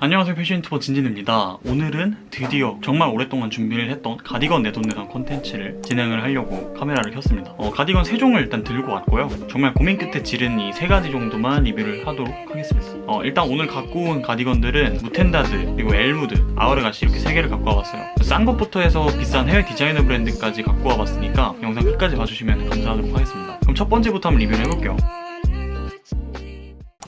안녕하세요, 패션 유튜버 진진입니다. 오늘은 드디어 정말 오랫동안 준비를 했던 가디건 내돈내산 콘텐츠를 진행을 하려고 카메라를 켰습니다. 가디건 3종을 일단 들고 왔고요. 정말 고민 끝에 지른 이 3가지 정도만 리뷰를 하도록 하겠습니다. 일단 오늘 갖고 온 가디건들은 무텐다드, 그리고 엘무드, 아우르가시 이렇게 3개를 갖고 와봤어요. 싼 것부터 해서 비싼 해외 디자이너 브랜드까지 갖고 와봤으니까 영상 끝까지 봐주시면 감사하도록 하겠습니다. 그럼 첫 번째부터 한번 리뷰를 해볼게요.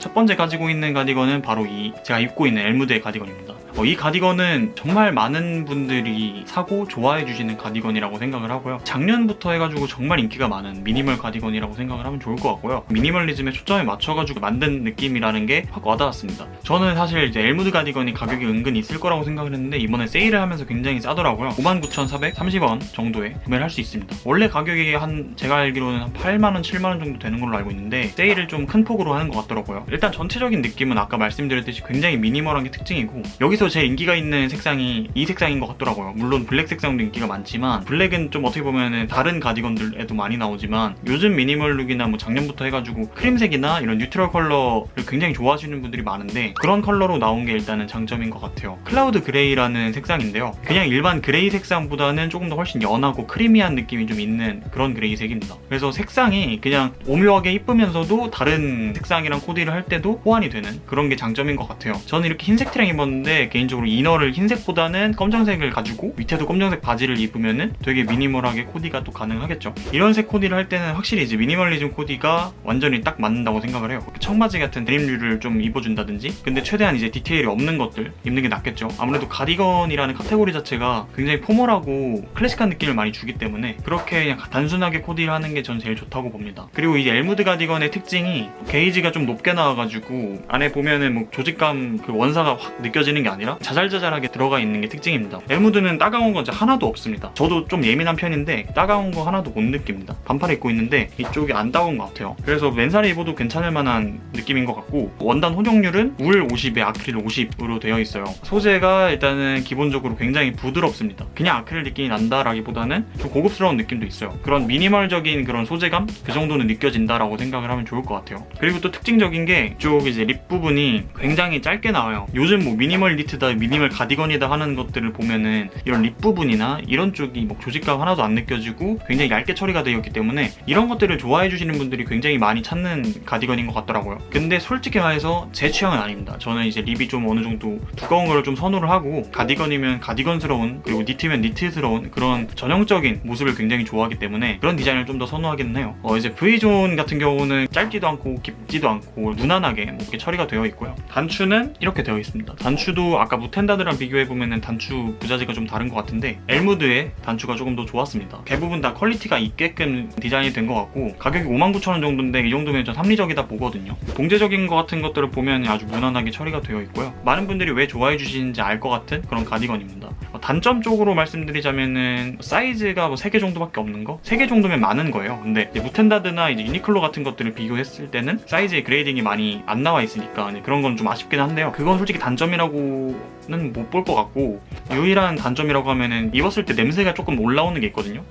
첫 번째 가지고 있는 가디건은 바로 제가 입고 있는 엘무드의 가디건입니다. 이 가디건은 정말 많은 분들이 사고 좋아해 주시는 가디건이라고 생각을 하고요. 작년부터 해가지고 정말 인기가 많은 미니멀 가디건이라고 생각을 하면 좋을 것 같고요. 미니멀리즘에 초점에 맞춰가지고 만든 느낌이라는 게 확 와닿았습니다. 저는 사실 이제 엘무드 가디건이 가격이 은근히 있을 거라고 생각을 했는데 이번에 세일을 하면서 굉장히 싸더라고요. 59,430원 정도에 구매를 할 수 있습니다. 원래 가격이 제가 알기로는 한 8만원, 7만원 정도 되는 걸로 알고 있는데 세일을 좀 큰 폭으로 하는 것 같더라고요. 일단 전체적인 느낌은 아까 말씀드렸듯이 굉장히 미니멀한 게 특징이고, 여기서 제일 인기가 있는 색상이 이 색상인 것 같더라고요. 물론 블랙 색상도 인기가 많지만, 블랙은 좀 어떻게 보면은 다른 가디건들에도 많이 나오지만 요즘 미니멀 룩이나 뭐 작년부터 해가지고 크림색이나 이런 뉴트럴 컬러를 굉장히 좋아하시는 분들이 많은데, 그런 컬러로 나온 게 일단은 장점인 것 같아요. 클라우드 그레이라는 색상인데요, 그냥 일반 그레이 색상보다는 조금 더 훨씬 연하고 크리미한 느낌이 좀 있는 그런 그레이 색입니다. 그래서 색상이 그냥 오묘하게 이쁘면서도 다른 색상이랑 코디를 할 때도 호환이 되는 그런 게 장점인 것 같아요. 저는 이렇게 흰색 트랙 입었는데 개인적으로 이너를 흰색보다는 검정색을 가지고 밑에도 검정색 바지를 입으면은 되게 미니멀하게 코디가 또 가능하겠죠. 이런 색 코디를 할 때는 확실히 이제 미니멀리즘 코디가 완전히 딱 맞는다고 생각을 해요. 청바지 같은 데님류를 좀 입어준다든지, 근데 최대한 이제 디테일이 없는 것들 입는 게 낫겠죠. 아무래도 가디건이라는 카테고리 자체가 굉장히 포멀하고 클래식한 느낌을 많이 주기 때문에 그렇게 그냥 단순하게 코디를 하는 게 전 제일 좋다고 봅니다. 그리고 이 엘무드 가디건의 특징이 게이지가 좀 높게 나와가지고 안에 보면은 뭐 조직감, 그 원사가 확 느껴지는 게 아니라 자잘자잘하게 들어가 있는 게 특징입니다. 엘무드는 따가운 건 하나도 없습니다. 저도 좀 예민한 편인데 따가운 거 하나도 못 느낍니다. 반팔을 입고 있는데 이쪽이 안 따가운 것 같아요. 그래서 맨살에 입어도 괜찮을 만한 느낌인 것 같고, 원단 혼용률은 울 50에 아크릴 50으로 되어 있어요. 소재가 일단은 기본적으로 굉장히 부드럽습니다. 그냥 아크릴 느낌이 난다라기보다는 좀 고급스러운 느낌도 있어요. 그런 미니멀적인 그런 소재감? 그 정도는 느껴진다라고 생각을 하면 좋을 것 같아요. 그리고 또 특징적인 게 이쪽 이제 립 부분이 굉장히 짧게 나와요. 요즘 뭐 미니멀 니트다, 미니멀 가디건이다 하는 것들을 보면은 이런 립 부분이나 이런 쪽이 뭐 조직감 하나도 안 느껴지고 굉장히 얇게 처리가 되어 있기 때문에 이런 것들을 좋아해 주시는 분들이 굉장히 많이 찾는 가디건인 것 같더라고요. 근데 솔직히 말해서 제 취향은 아닙니다. 저는 이제 립이 좀 어느 정도 두꺼운 걸 좀 선호를 하고, 가디건이면 가디건스러운, 그리고 니트면 니트스러운 그런 전형적인 모습을 굉장히 좋아하기 때문에 그런 디자인을 좀 더 선호하기는 해요. 이제 V존 같은 경우는 짧지도 않고 깊지도 않고 무난하게 뭐 이렇게 처리가 되어 있고요. 단추는 이렇게 되어 있습니다. 단추도 아까 무텐다드랑 비교해보면 단추 부자재가 좀 다른 것 같은데 엘무드의 단추가 조금 더 좋았습니다. 대부분 다 퀄리티가 있게끔 디자인이 된 것 같고, 가격이 59,000원 정도인데 이 정도면 좀 합리적이다 보거든요. 봉제적인 것 같은 것들을 보면 아주 무난하게 처리가 되어 있고요. 많은 분들이 왜 좋아해 주시는지 알 것 같은 그런 가디건입니다. 단점 쪽으로 말씀드리자면은 사이즈가 뭐 3개 정도밖에 없는 거? 3개 정도면 많은 거예요. 근데 무텐다드나 이제 유니클로 같은 것들을 비교했을 때는 사이즈의 그레이딩이 많이 안 나와 있으니까 그런 건 좀 아쉽긴 한데요. 그건 솔직히 단점이라고는 못 볼 것 같고, 유일한 단점이라고 하면은 입었을 때 냄새가 조금 올라오는 게 있거든요.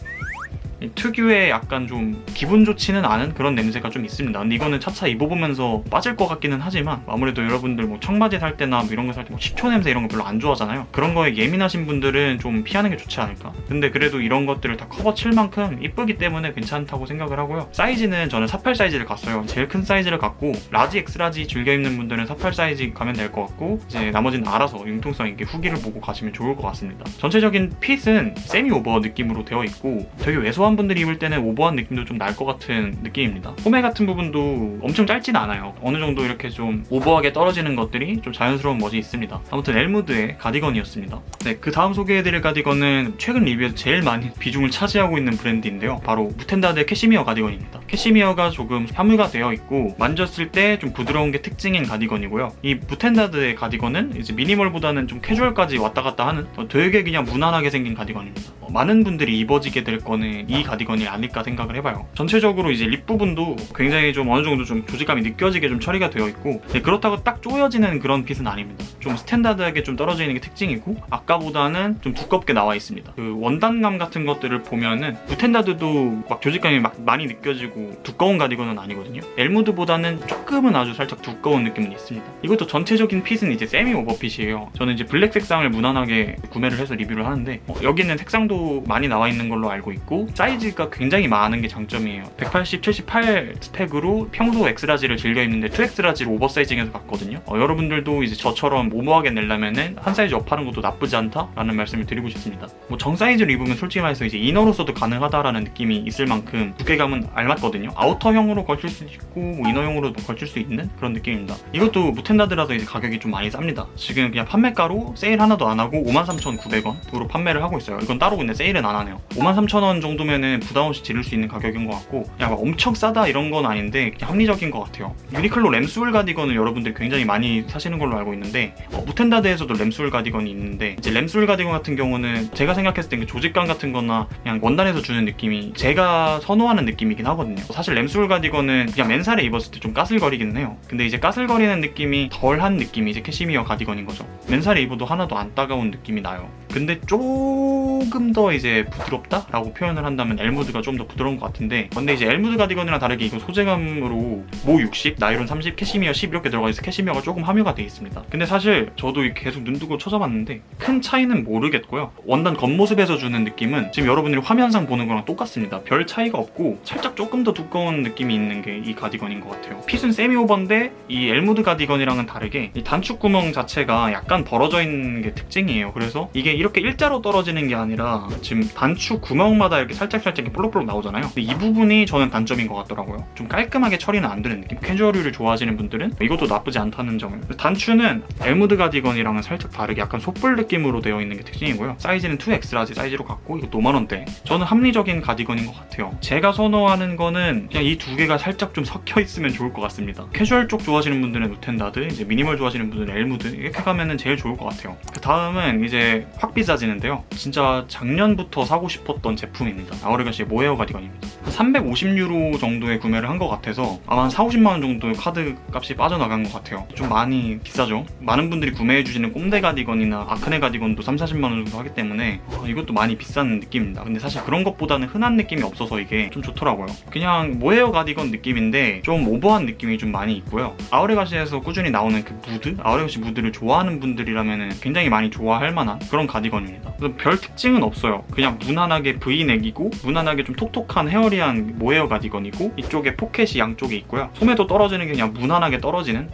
특유의 약간 좀 기분 좋지는 않은 그런 냄새가 좀 있습니다. 근데 이거는 차차 입어보면서 빠질 것 같기는 하지만, 아무래도 여러분들 뭐 청바지 살 때나 뭐 이런 거 살 때 뭐 식초 냄새 이런 거 별로 안 좋아하잖아요. 그런 거에 예민하신 분들은 좀 피하는 게 좋지 않을까. 근데 그래도 이런 것들을 다 커버 칠 만큼 이쁘기 때문에 괜찮다고 생각을 하고요. 사이즈는 저는 48 사이즈를 갔어요. 제일 큰 사이즈를 갔고, 라지, 엑스라지 즐겨 입는 분들은 48 사이즈 가면 될 것 같고, 이제 나머지는 알아서 융통성 있게 후기를 보고 가시면 좋을 것 같습니다. 전체적인 핏은 세미 오버 느낌으로 되어 있고, 되게 왜소한 분들이 입을 때는 오버한 느낌도 좀 날 것 같은 느낌입니다. 소매 같은 부분도 엄청 짧진 않아요. 어느 정도 이렇게 좀 오버하게 떨어지는 것들이 좀 자연스러운 멋이 있습니다. 아무튼 엘무드의 가디건이었습니다. 네, 그 다음 소개해드릴 가디건은 최근 리뷰에서 제일 많이 비중을 차지하고 있는 브랜드인데요, 바로 무텐다드의 캐시미어 가디건입니다. 캐시미어가 조금 함유가 되어 있고 만졌을 때 좀 부드러운 게 특징인 가디건이고요. 이 무텐다드의 가디건은 이제 미니멀보다는 좀 캐주얼까지 왔다 갔다 하는 되게 그냥 무난하게 생긴 가디건입니다. 많은 분들이 입어지게 될 거는 이 가디건이 아닐까 생각을 해봐요. 전체적으로 이제 립 부분도 굉장히 좀 어느 정도 좀 조직감이 느껴지게 좀 처리가 되어 있고, 그렇다고 딱 조여지는 그런 핏은 아닙니다. 좀 스탠다드하게 좀 떨어져 있는 게 특징이고, 아까보다는 좀 두껍게 나와 있습니다. 그 원단감 같은 것들을 보면은 무텐다드도 막 조직감이 막 많이 느껴지고 해가지고 두꺼운 가디건은 아니거든요. 엘무드보다는 조금은 아주 살짝 두꺼운 느낌은 있습니다. 이것도 전체적인 핏은 이제 세미 오버핏이에요. 저는 이제 블랙 색상을 무난하게 구매를 해서 리뷰를 하는데 여기는 색상도 많이 나와 있는 걸로 알고 있고 사이즈가 굉장히 많은 게 장점이에요. 180, 78 스펙으로 평소 엑스라지를 즐겨 입는데 2엑스라지로 오버사이징해서 갔거든요. 여러분들도 이제 저처럼 오버하게 내려면은 한 사이즈 업하는 것도 나쁘지 않다라는 말씀을 드리고 싶습니다. 뭐 정 사이즈로 입으면 솔직히 말해서 이제 이너로서도 가능하다라는 느낌이 있을 만큼 두께감은 알맞거든요. 아우터형으로 걸칠 수도 있고 뭐 이너용으로 걸칠 수 있는 그런 느낌입니다. 이것도 무텐다드라서 이제 가격이 좀 많이 쌉니다. 지금 그냥 판매가로 세일 하나도 안 하고 53,900원으로 판매를 하고 있어요. 이건 따로 근데 세일은 안 하네요. 53,000원 정도면은 부담 없이 지를 수 있는 가격인 것 같고 그냥 막 엄청 싸다 이런 건 아닌데 그냥 합리적인 것 같아요. 유니클로 램스울 가디건을 여러분들이 굉장히 많이 사시는 걸로 알고 있는데 무텐다드에서도 램스울 가디건이 있는데 이제 램스울 가디건 같은 경우는 제가 생각했을 때 그 조직감 같은 거나 그냥 원단에서 주는 느낌이 제가 선호하는 느낌이긴 하거든요. 사실 램스울 가디건은 그냥 맨살에 입었을 때 좀 까슬거리기는 해요. 근데 이제 까슬거리는 느낌이 덜한 느낌이 이제 캐시미어 가디건인 거죠. 맨살에 입어도 하나도 안 따가운 느낌이 나요. 근데 조금 더 이제 부드럽다라고 표현을 한다면 엘무드가 좀 더 부드러운 것 같은데 근데 이제 엘무드 가디건이랑 다르게 이거 소재감으로 모 60, 나이론 30, 캐시미어 10 이렇게 들어가 있어 캐시미어가 조금 함유가 돼 있습니다. 근데 사실 저도 계속 눈 뜨고 찾아봤는데 큰 차이는 모르겠고요. 원단 겉모습에서 주는 느낌은 지금 여러분들이 화면상 보는 거랑 똑같습니다. 별 차이가 없고 살짝 조금 더 두꺼운 느낌이 있는 게 이 가디건인 것 같아요. 핏은 세미 오버인데 이 엘무드 가디건이랑은 다르게 이 단축 구멍 자체가 약간 벌어져 있는 게 특징이에요. 그래서 이게 이렇게 일자로 떨어지는 게 아니라 지금 단축 구멍마다 이렇게 살짝 볼록볼록 나오잖아요. 근데 이 부분이 저는 단점인 것 같더라고요. 좀 깔끔하게 처리는 안 되는 느낌. 캐주얼류를 좋아하시는 분들은 이것도 나쁘지 않다는 점을. 단추는 엘무드 가디건이랑은 살짝 다르게 약간 솥불 느낌으로 되어 있는 게 특징이고요. 사이즈는 2X 라지 사이즈로 갖고 이것도 5만원대. 저는 합리적인 가디건인 것 같아요. 제가 선호하는 거는 그냥 이 두 개가 살짝 좀 섞여 있으면 좋을 것 같습니다. 캐주얼 쪽 좋아하시는 분들은 무텐다드, 이제 미니멀 좋아하시는 분들은 엘무드 이렇게 가면은 제일 좋을 것 같아요. 그 다음은 이제 확 비싸지는데요. 진짜 작년부터 사고 싶었던 제품입니다. 아우레가시의 모헤어 가디건입니다. 350유로 정도에 구매를 한 것 같아서 아마 한 40~50만원 정도의 카드 값이 빠져나간 것 같아요. 좀 많이 비싸죠. 많은 분들이 구매해주시는 꼼데 가디건이나 아크네 가디건도 30~40만원 정도 하기 때문에 이것도 많이 비싼 느낌입니다. 근데 사실 그런 것보다는 흔한 느낌이 없어서 이게 좀 좋더라고요. 그냥 모헤어 가디건 느낌인데 좀 오버한 느낌이 좀 많이 있고요. 아우레가시에서 꾸준히 나오는 그 무드, 아우레가시 무드를 좋아하는 분들이라면 굉장히 많이 좋아할 만한 그런 가디건입니다. 그래서 별 특징은 없어요. 그냥 무난하게 V넥이고 무난하게 좀 톡톡한 헤어리한 모헤어 가디건이고 이쪽에 포켓이 양쪽에 있고요. 소매도 떨어지는 게 그냥 무난하게 떨어지는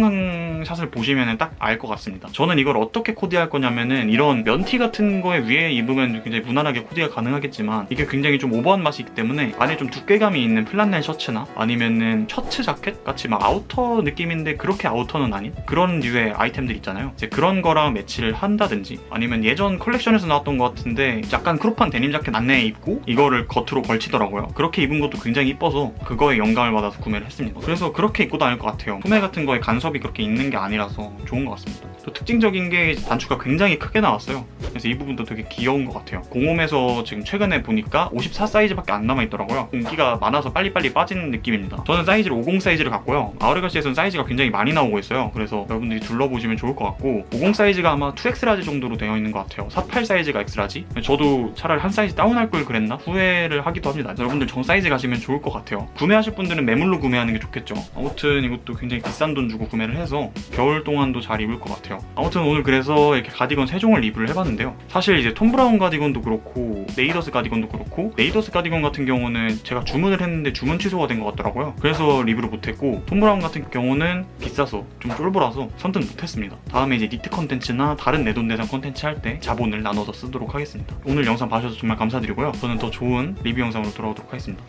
착용샷을 보시면 딱 알 것 같습니다. 저는 이걸 어떻게 코디할 거냐면은 이런 면티 같은 거에 위에 입으면 굉장히 무난하게 코디가 가능하겠지만 이게 굉장히 좀 오버한 맛이 있기 때문에 안에 좀 두께감이 있는 플란넬 셔츠나 아니면은 셔츠 자켓 같이 막 아우터 느낌인데 그렇게 아우터는 아닌 그런 류의 아이템들 있잖아요. 이제 그런 거랑 매치를 한다든지 아니면 예전 컬렉션에서 나왔던 것 같은데 약간 크롭한 데님 자켓 안내에 입고 이거를 겉으로 걸치더라고요. 그렇게 입은 것도 굉장히 이뻐서 그거에 영감을 받아서 구매를 했습니다. 그래서 그렇게 입고 다닐 것 같아요. 소매 같은 거에 간섭이 그렇게 있는 게 아니라서 좋은 것 같습니다. 또 특징적인 게 단추가 굉장히 크게 나왔어요. 그래서 이 부분도 되게 귀여운 것 같아요. 공홈에서 지금 최근에 보니까 54 사이즈밖에 안 남아있더라고요. 인기가 많아서 빨리빨리 빠지는 느낌입니다. 저는 사이즈를 50 사이즈를 갖고요. 아우레가시에서는 사이즈가 굉장히 많이 나오고 있어요. 그래서 여러분들이 둘러보시면 좋을 것 같고 50 사이즈가 아마 2X 라지 정도로 되어 있는 것 같아요. 48 사이즈가 X 라지. 저도 차라리 한 사이즈 다운할 걸 그랬나 후회를 하기도 합니다. 여러분들 정 사이즈 가시면 좋을 것 같아요. 구매하실 분들은 매물로 구매하는 게 좋겠죠. 아무튼 이것도 굉장히 비싼 돈 주고 구매를 해서 겨울 동안도 잘 입을 것 같아요. 아무튼 오늘 그래서 이렇게 가디건 3종을 리뷰를 해봤는데요. 사실 이제 톰 브라운 가디건도 그렇고 네이더스 가디건도 그렇고 네이더스 가디건 같은 경우는 제가 주문을 했는데 주문 취소가 된 것 같더라고요. 그래서 리뷰를 못했고 톰 브라운 같은 경우는 비싸서 좀 쫄보라서 선택 못했습니다. 다음에 이제 니트 컨텐츠나 다른 내돈내산 컨텐츠 할 때 자본을 나눠서 쓰도록 하겠습니다. 오늘 영상 봐주셔서 정말 감사드리고요. 저는 더 좋은 리뷰 영상으로 돌아오도록 하겠습니다.